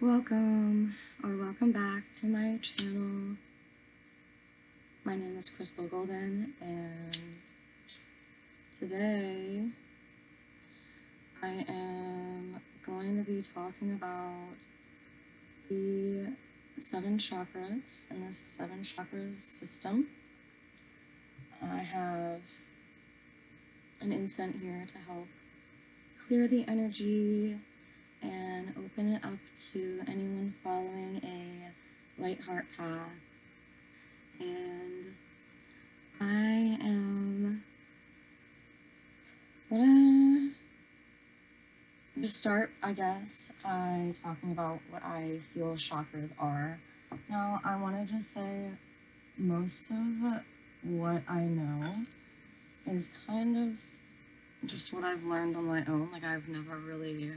Welcome back to my channel. My name is Crystal Golden, and today I am going to be talking about the 7 chakras and the 7 chakras system. I have an incense here to help clear the energy and open it up to anyone following a light heart path. And I am gonna just start, I guess, by talking about what I feel chakras are. Now, I want to just say most of what I know is kind of just what I've learned on my own. Like, I've never really,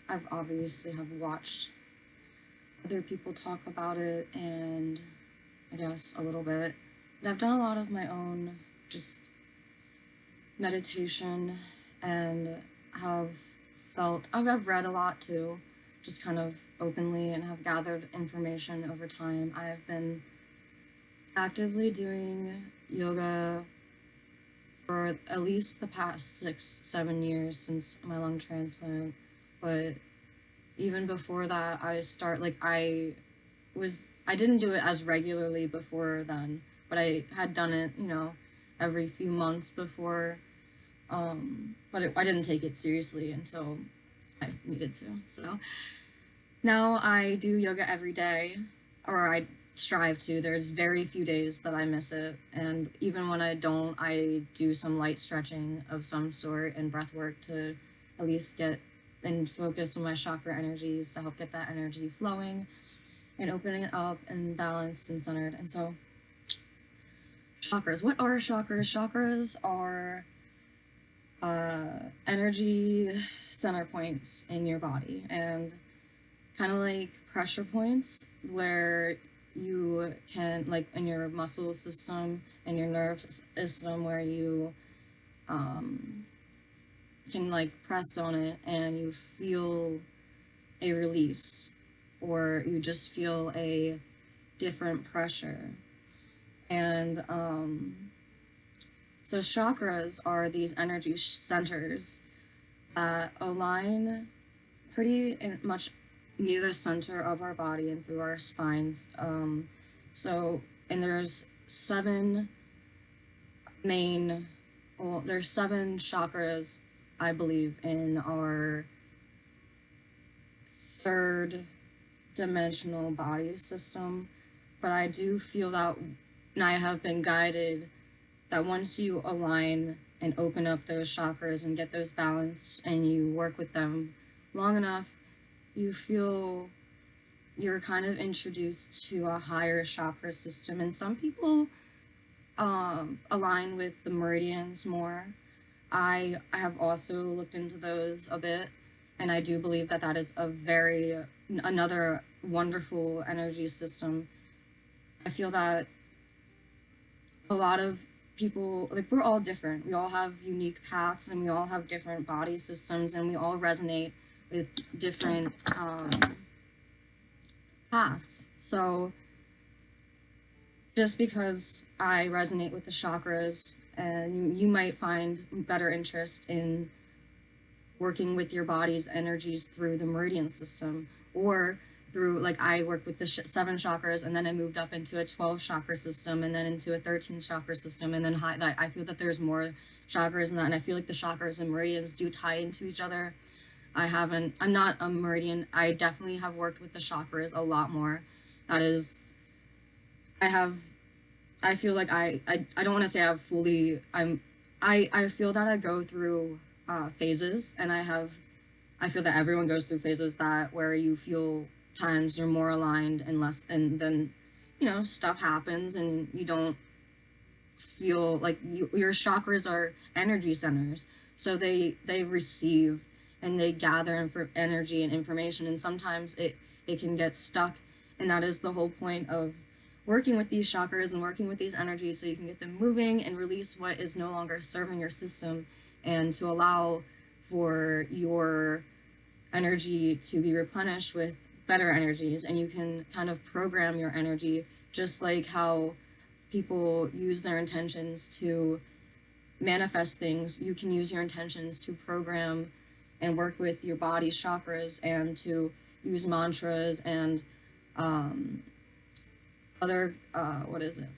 I've obviously have watched other people talk about it, and I guess a little bit, but I've done a lot of my own just meditation, and I've read a lot too, just kind of openly, and have gathered information over time. I have been actively doing yoga for at least the past 6-7 years since my lung transplant, but even before that, I didn't do it as regularly before then, but I had done it, every few months before, but I didn't take it seriously until I needed to. So now I do yoga every day, or I strive to. There's very few days that I miss it, and even when I don't, I do some light stretching of some sort and breath work to at least get and focus on my chakra energies to help get that energy flowing and opening it up and balanced and centered. And so, chakras. What are chakras? Chakras are energy center points in your body, and kind of like pressure points where you can, like in your muscle system and your nerve system, where you can like press on it and you feel a release, or you just feel a different pressure. And so chakras are these energy centers that align pretty much near the center of our body and through our spines. And there's 7 there's 7 chakras, I believe, in our 3rd dimensional body system, but I do feel that, and I have been guided, that once you align and open up those chakras and get those balanced and you work with them long enough, you feel you're kind of introduced to a higher chakra system. And some people align with the meridians more. I have also looked into those a bit, and I do believe that that is another wonderful energy system. I feel that a lot of people, like, we're all different. We all have unique paths, and we all have different body systems, and we all resonate with different paths. So just because I resonate with the chakras, and you might find better interest in working with your body's energies through the meridian system, or through, like, I worked with the 7 chakras, and then I moved up into a 12 chakra system, and then into a 13 chakra system, and then I feel that there's more chakras in that, and I feel like the chakras and meridians do tie into each other. I'm not a meridian. I definitely have worked with the chakras a lot more. That is, I feel like I don't want to say I've fully, I feel that I go through phases, and I feel that everyone goes through phases where you feel times you're more aligned and less, and then, stuff happens and you don't feel like your chakras are energy centers. So they receive and they gather energy and information, and sometimes it can get stuck. And that is the whole point of working with these chakras and working with these energies, so you can get them moving and release what is no longer serving your system, and to allow for your energy to be replenished with better energies, and you can kind of program your energy just like how people use their intentions to manifest things. You can use your intentions to program and work with your body's chakras, and to use mantras and other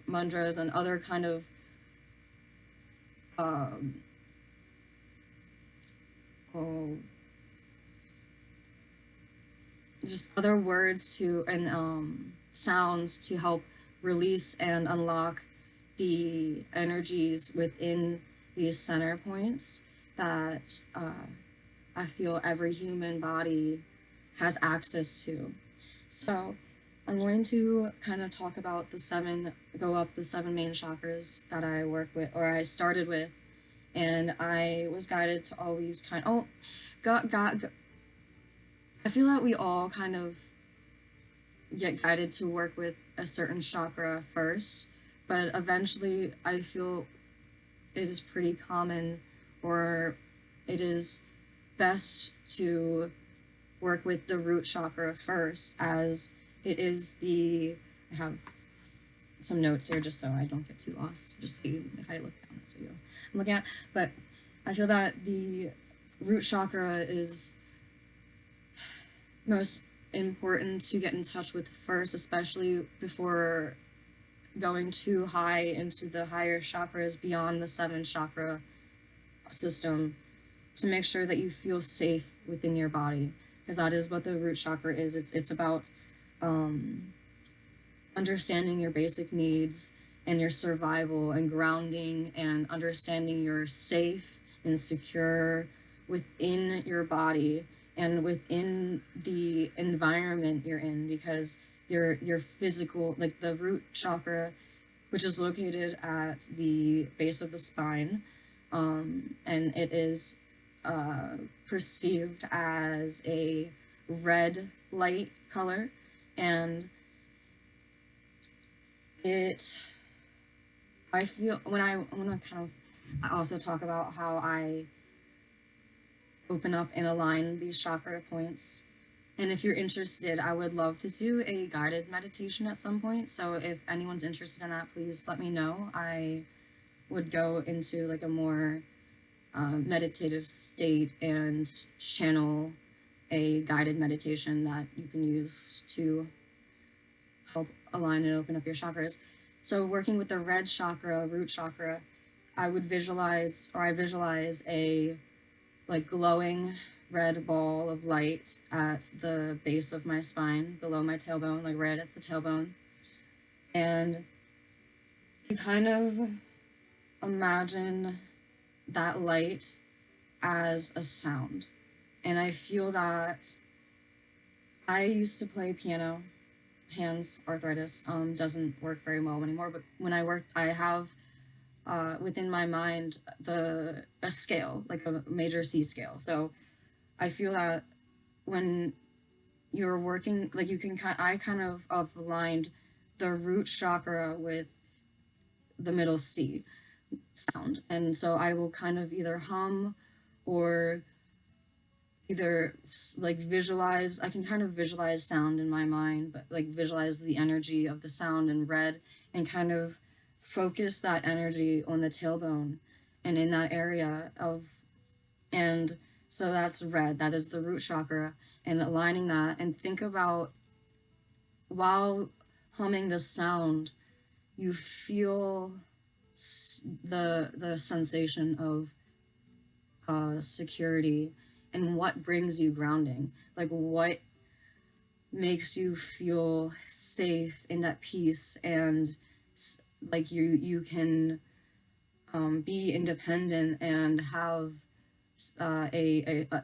mantras and other kind of um, oh, just other words to and sounds to help release and unlock the energies within these center points that I feel every human body has access to. So I'm going to kind of talk about go up the seven main chakras that I work with, or I started with, and I was guided to always I feel that we all kind of get guided to work with a certain chakra first, but eventually I feel it is pretty common, or it is best to work with the root chakra first, as it is I have some notes here just so I don't get too lost, just see if I look down, that's what I'm looking at, but I feel that the root chakra is most important to get in touch with first, especially before going too high into the higher chakras beyond the seven chakra system, to make sure that you feel safe within your body, because that is what the root chakra is. It's about understanding your basic needs and your survival and grounding, and understanding you're safe and secure within your body and within the environment you're in, because your physical, like the root chakra, which is located at the base of the spine, and it is perceived as a red light color, and I feel I also talk about how I open up and align these chakra points. And if you're interested, I would love to do a guided meditation at some point. So if anyone's interested in that, please let me know. I would go into like a more meditative state and channel a guided meditation that you can use to help align and open up your chakras. So working with the red chakra, root chakra, I visualize a like glowing red ball of light at the base of my spine, below my tailbone, like right at the tailbone. And you kind of imagine that light as a sound. And I feel that I used to play piano. Hands arthritis doesn't work very well anymore, but when I worked, I have within my mind a scale, like a major C scale. So I feel that when you're working, like I kind of aligned the root chakra with the middle C sound, and so I will kind of either hum or either like visualize. I can kind of visualize sound in my mind, but like visualize the energy of the sound in red, and kind of focus that energy on the tailbone and in that area and so that's red, that is the root chakra, and aligning that, and think about while humming the sound, you feel the sensation of security, and what brings you grounding, like what makes you feel safe and at peace, and like you can be independent and have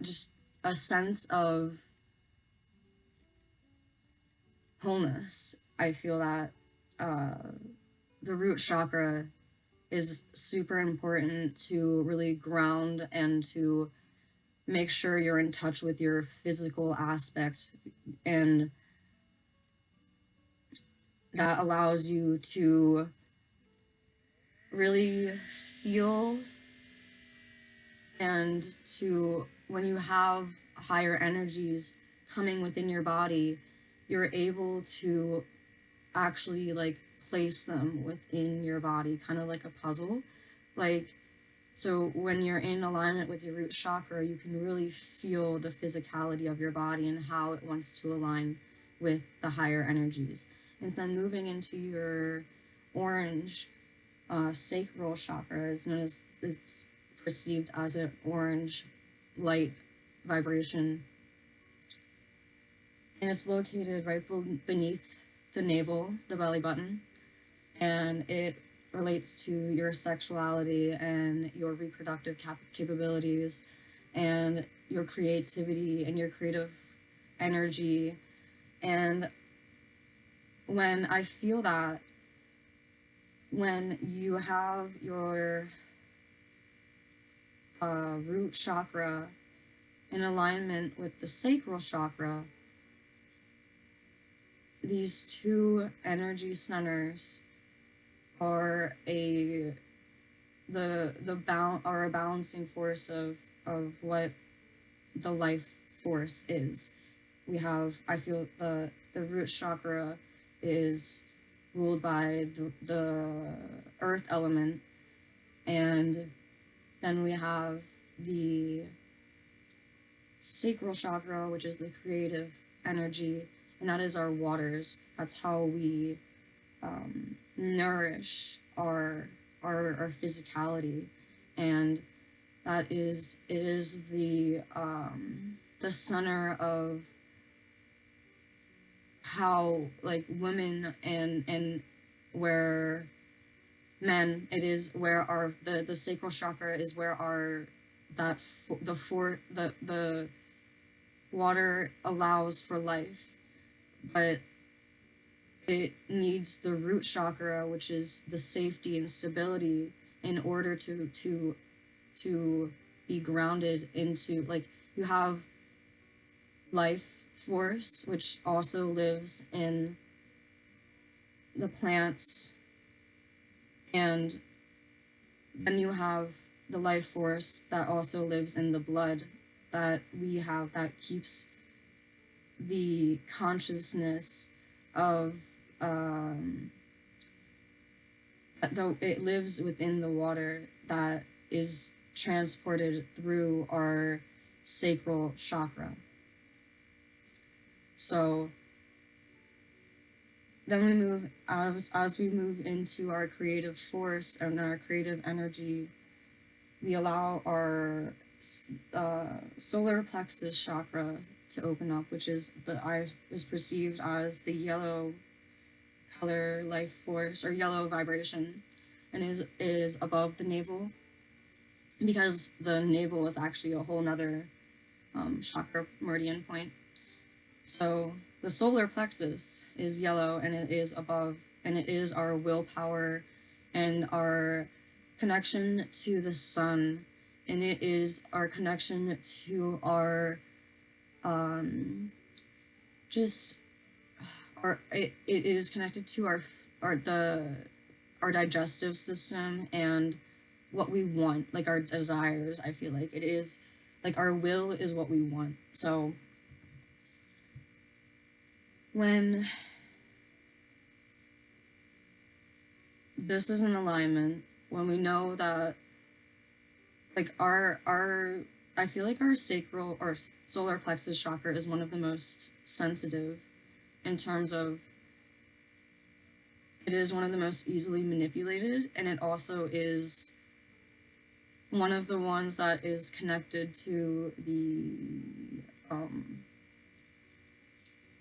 just a sense of wholeness. I feel that the root chakra is super important to really ground and to make sure you're in touch with your physical aspect, and that allows you to really feel, and to when you have higher energies coming within your body, you're able to actually like place them within your body, kind of like a puzzle. Like, so when you're in alignment with your root chakra, you can really feel the physicality of your body and how it wants to align with the higher energies. And then moving into your orange sacral chakra is known as, it's perceived as an orange light vibration, and it's located right beneath the navel, the belly button, and it relates to your sexuality and your reproductive capabilities and your creativity and your creative energy. And when I feel that, when you have your root chakra in alignment with the sacral chakra, these two energy centers are a balancing force of what the life force is. We have, I feel the root chakra is ruled by the earth element, and then we have the sacral chakra, which is the creative energy, and that is our waters. That's how we nourish our physicality, and that is, it is the center of how like women and where men, it is where our the sacral chakra is where our the water allows for life, but it needs the root chakra, which is the safety and stability, in order to be grounded into, like, you have life force, which also lives in the plants, and then you have the life force that also lives in the blood that we have, that keeps the consciousness of though it lives within the water that is transported through our sacral chakra. So then we move, as we move into our creative force and our creative energy, we allow our solar plexus chakra to open up, which is is perceived as the yellow color life force, or yellow vibration, and is above the navel, because the navel is actually a whole nother chakra meridian point. So the solar plexus is yellow, and it is above, and it is our willpower and our connection to the sun, and it is our connection to our it is connected to our digestive system and what we want, like our desires. I feel like it is like our will is what we want. So when this is in alignment, when we know that, like, our I feel like our sacral or solar plexus chakra is one of the most sensitive, in terms of it is one of the most easily manipulated, and it also is one of the ones that is connected to the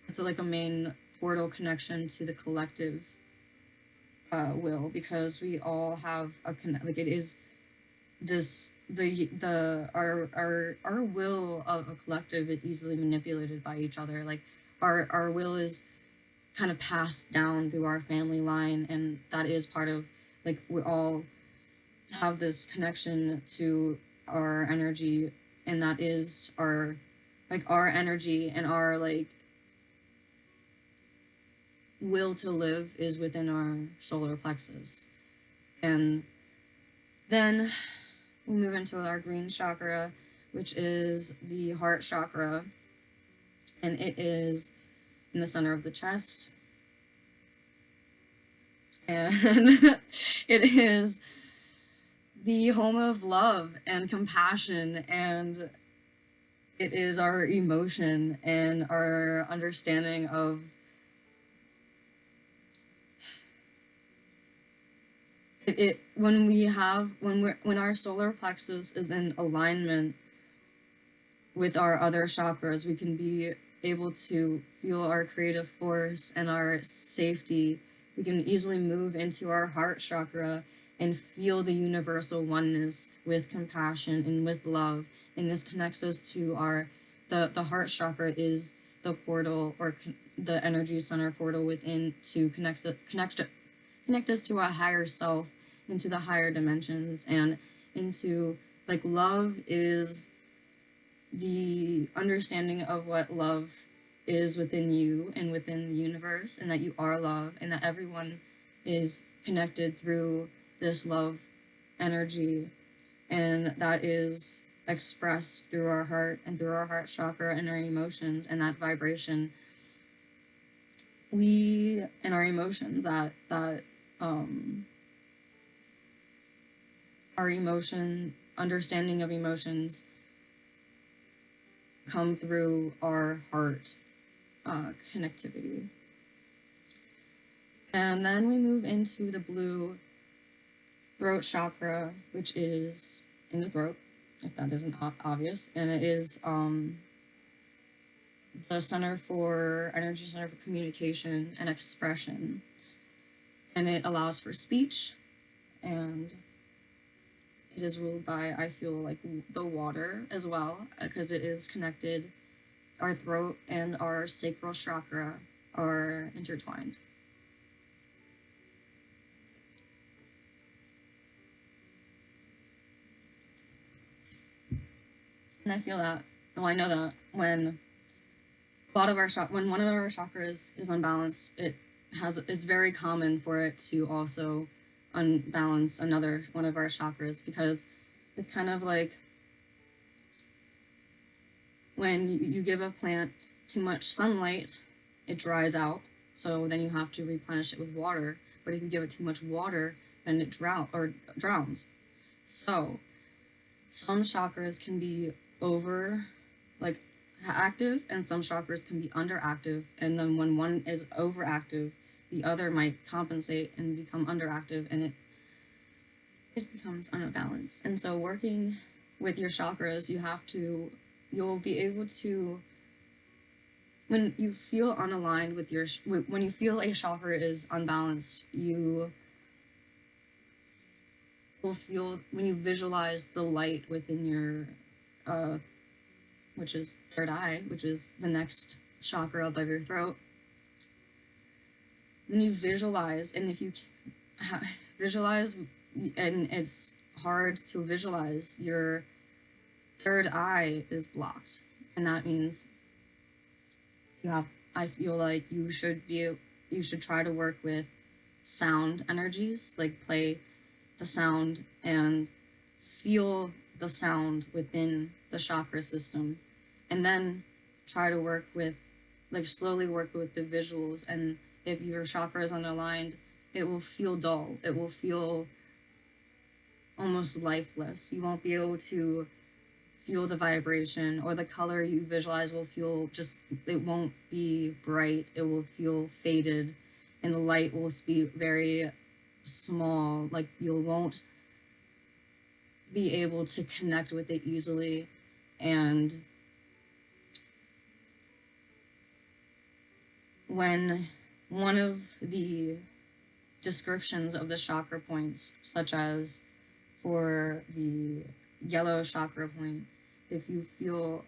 it's like a main portal connection to the collective will, because we all have a like, it is this our will of a collective is easily manipulated by each other. Like our will is kind of passed down through our family line, and that is part of, like, we all have this connection to our energy, and that is our energy, and our, like, will to live is within our solar plexus. And then we move into our green chakra, which is the heart chakra, and it is in the center of the chest. And it is the home of love and compassion, and it is our emotion and our understanding of when our solar plexus is in alignment with our other chakras, we can be able to feel our creative force and our safety. We can easily move into our heart chakra and feel the universal oneness with compassion and with love. And this connects us to the heart chakra is the portal, or the energy center portal within, to connect us to our higher self, into the higher dimensions, and into, like, love is the understanding of what love is within you and within the universe, and that you are love, and that everyone is connected through this love energy, and that is expressed through our heart and through our heart chakra and our emotions, and that vibration and our emotions, our understanding of emotions come through our heart connectivity. And then we move into the blue throat chakra, which is in the throat, if that isn't obvious, and it is the energy center for communication and expression, and it allows for speech, and it is ruled by, I feel like, the water as well, because it is connected. Our throat and our sacral chakra are intertwined. And I feel that, I know that when one of our chakras is unbalanced, it's very common for it to also unbalance another one of our chakras, because it's kind of like when you give a plant too much sunlight, it dries out, so then you have to replenish it with water. But if you give it too much water, then it drowns. So some chakras can be active, and some chakras can be underactive, and then when one is overactive, the other might compensate and become underactive, and it becomes unbalanced. And so working with your chakras, you'll be able to, when you feel unaligned with when you feel a chakra is unbalanced, you will feel, when you visualize the light within your which is third eye, which is the next chakra above your throat. When you visualize, and if you visualize, and it's hard to visualize, your third eye is blocked, and that means I feel like you should try to work with sound energies, like play the sound and feel the sound within the chakra system, and then try to slowly work with the visuals. And if your chakra is unaligned, it will feel dull. It will feel almost lifeless. You won't be able to feel the vibration, or the color you visualize will feel it won't be bright. It will feel faded, and the light will be very small. Like, you won't be able to connect with it easily. And when one of the descriptions of the chakra points, such as for the yellow chakra point, if you feel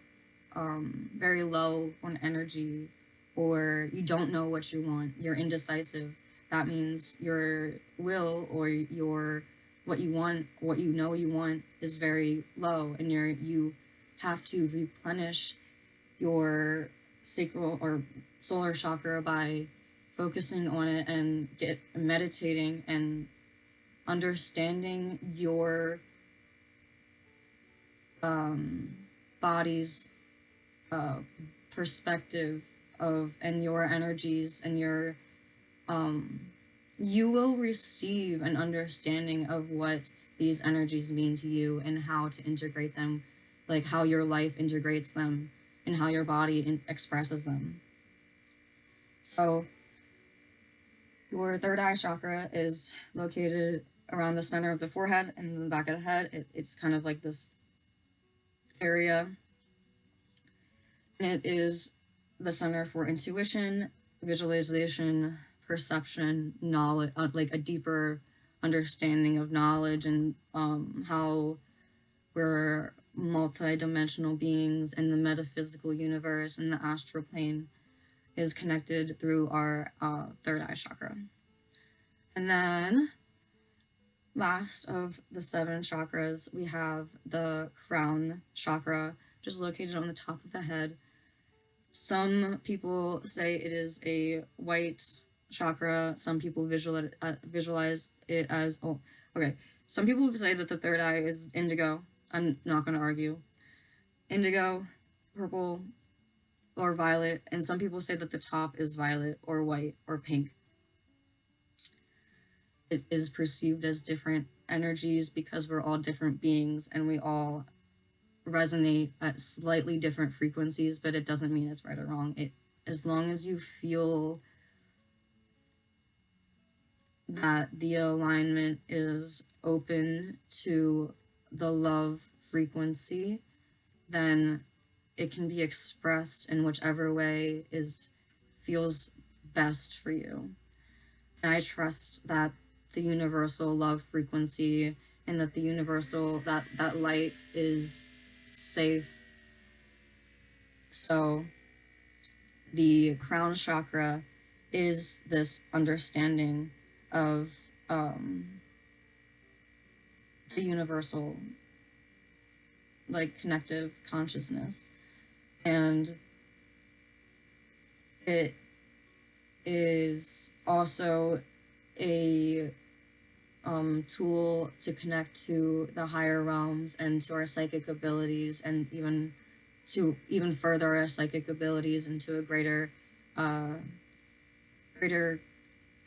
very low on energy, or you don't know what you want, you're indecisive, that means your will, or what you know you want is very low, and you have to replenish your sacral or solar chakra by focusing on it and meditating and understanding your body's uh, perspective of and your energies and your you will receive an understanding of what these energies mean to you and how to integrate them, like how your life integrates them and how your body expresses them. So your third eye chakra is located around the center of the forehead and the back of the head. It's kind of like this area. And it is the center for intuition, visualization, perception, knowledge, like a deeper understanding of knowledge and how we're multi-dimensional beings and the metaphysical universe and the astral plane is connected through our third eye chakra. And then last of the 7 chakras, we have the crown chakra, which is located on the top of the head. Some people say it is a white chakra. Some people visualize it as, some people say that the third eye is indigo. I'm not going to argue. Indigo, purple, or violet, and some people say that the top is violet or white or pink. It is perceived as different energies because we're all different beings and we all resonate at slightly different frequencies, but it doesn't mean it's right or wrong. As long as you feel that the alignment is open to the love frequency, then it can be expressed in whichever way feels best for you. And I trust that the universal love frequency and that the universal that light is safe. So the crown chakra is this understanding of the universal, like, connective consciousness, and it is also a tool to connect to the higher realms and to our psychic abilities, and even further our psychic abilities into a greater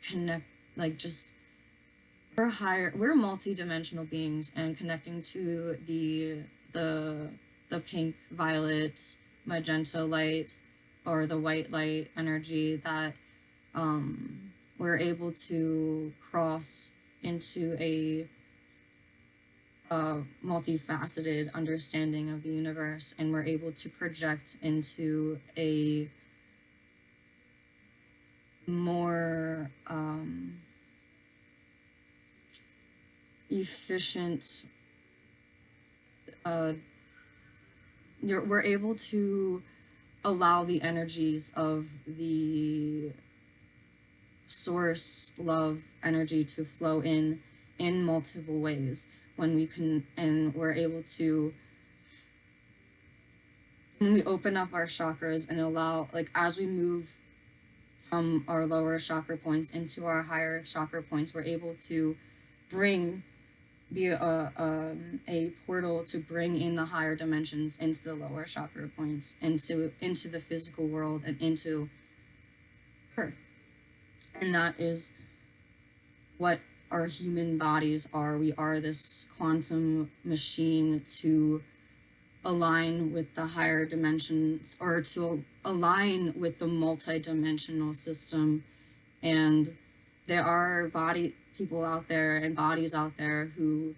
connect, like, just we're multi-dimensional beings, and connecting to the pink, violet, magenta light or the white light energy that we're able to cross into a multifaceted understanding of the universe, and we're able to project into a more efficient, we're able to allow the energies of the source love energy to flow in multiple ways when we're able to, when we open up our chakras and allow, like, as we move from our lower chakra points into our higher chakra points, we're able to be a portal to bring in the higher dimensions into the lower chakra points, into the physical world and into Earth. And that is what our human bodies are. We are this quantum machine to align with the higher dimensions, or to align with the multi-dimensional system. And there are people out there and bodies out there who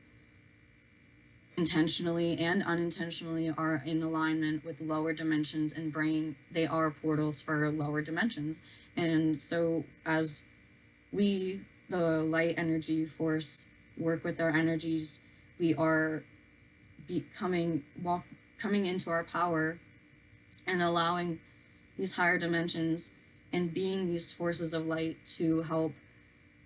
intentionally and unintentionally are in alignment with lower dimensions and they are portals for lower dimensions. And so as we, the light energy force, work with our energies, we are coming into our power and allowing these higher dimensions and being these forces of light to help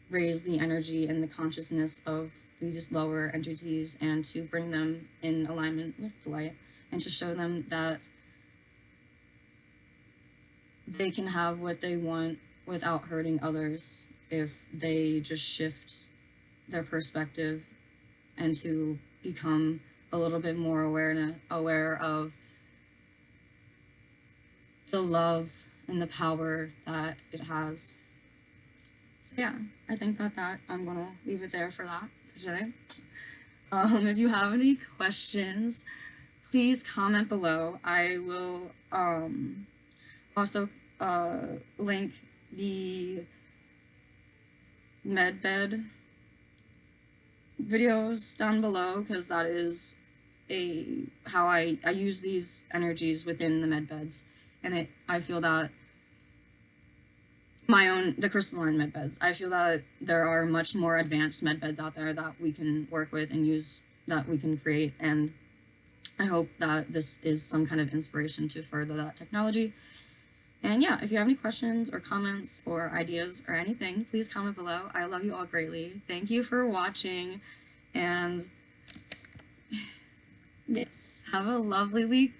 raise the energy and the consciousness of these lower entities, and to bring them in alignment with the light, and to show them that they can have what they want without hurting others if they just shift their perspective, and to become a little bit more aware of the love and the power that it has. So yeah, I think that I'm gonna leave it there for that for today. If you have any questions, please comment below. I will also link the medbed videos down below, because that is how I use these energies within the medbeds, and I feel that the crystalline medbeds, I feel that there are much more advanced medbeds out there that we can work with and use, that we can create, and I hope that this is some kind of inspiration to further that technology. And yeah, if you have any questions or comments or ideas or anything, please comment below. I love you all greatly. Thank you for watching, and yes, have a lovely week.